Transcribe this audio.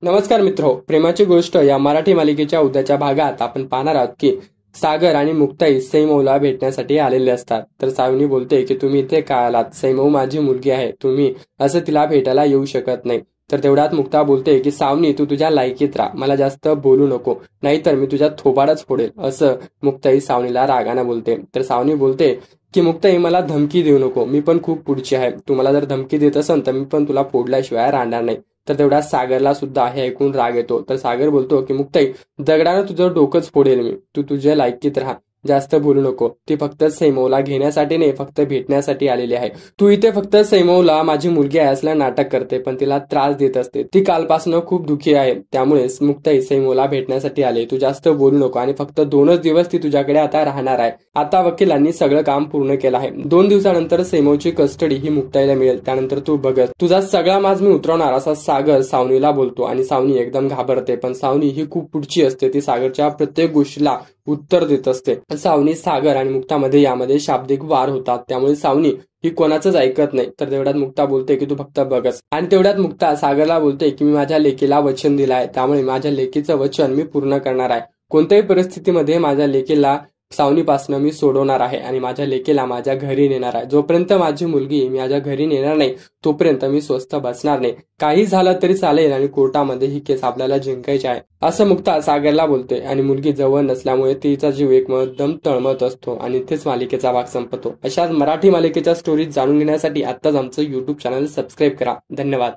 नमस्कार मित्रो, प्रेमाची गोष्ट या मराठी मालिकेच्या उद्याच्या भागात आपण पाहणार आहोत की सागर आणि मुक्ताई सैमवला भेटण्यासाठी आलेले असतात. तर सावनी बोलते की तुम्ही इथे का आलात? सैमव माझी मुलगी आहे, तुम्ही असं तिला भेटायला येऊ शकत नाही. तर तेवढ्यात मुक्ता बोलते की सावनी तू तुझ्या लायकीत राहा, मला जास्त बोलू नको, नाहीतर मी तुझ्या थोबाडच फोडेल, असं मुक्ताई सावनीला रागाने बोलते. तर सावनी बोलते की मुक्ताई मला धमकी देऊ नको, मी पण खूप पुढची आहे, तू मला जर धमकी देत असेल तर मी पण तुला फोडल्याशिवाय राहणार नाही. तर तेवढ्या सागरला सुद्धा हे ऐकून राग येतो. तर सागर बोलतो की मुक्ताई दगडानं तुझं डोकंच फोडेल मी, तू तुझ्या लायकीत राहा, जास्त बोलू नको. ती फक्त सैमवला घेण्यासाठी नाही, फक्त भेटण्यासाठी आलेली आहे. तू इथे फक्त सैमवला माझी मुलगी आहे असलं नाटक करते, पण तिला त्रास देत असते. ती कालपासून खूप दुःखी आहे, त्यामुळे मुक्ताई सैमवला भेटण्यासाठी आले. तू जास्त बोलू नको आणि फक्त 2च दिवस ती तुझ्याकडे आता राहणार आहे. आता वकिलांनी सगळं काम पूर्ण केलं आहे. 2 दिवसानंतर सैमवची कस्टडी ही मुक्ताईला मिळेल, त्यानंतर तू बघ, तुझा सगळा माज मी उतरवणार, असा सागर सावनीला बोलतो. आणि सावनी एकदम घाबरते, पण सावनी ही खूप पुढची असते, ती सागरच्या प्रत्येक गोष्टीला उत्तर देत असते. सावनी, सागर आणि मुक्तामध्ये यामध्ये शाब्दिक वार होतात, त्यामुळे सावनी ही कोणाचंच ऐकत नाही. तर तेवढ्यात मुक्ता बोलते की तू फक्त बघच. आणि तेवढ्यात मुक्ता सागरला बोलते की मी माझ्या लेकीला वचन दिलं आहे, त्यामुळे माझ्या लेकीचं वचन मी पूर्ण करणार आहे. कोणत्याही परिस्थितीमध्ये माझ्या लेकीला सावनीपासून मी सोडवणार आहे आणि माझ्या लेकीला माझ्या घरी नेणार आहे. जोपर्यंत माझी मुलगी माझ्या घरी नेणार नाही तोपर्यंत मी स्वस्थ बसणार नाही. काही झालं तरी चालेल आणि कोर्टामध्ये ही केस आपल्याला जिंकायची आहे, असं मुक्ता सागरला बोलते. आणि मुलगी जवळ नसल्यामुळे तिचा जीव एकदम तळमत असतो. आणि इथेच मालिकेचा भाग संपतो. अशाच मराठी मालिकेच्या स्टोरीज जाणून घेण्यासाठी आत्ताच आमचं युट्यूब चॅनल सबस्क्राईब करा. धन्यवाद.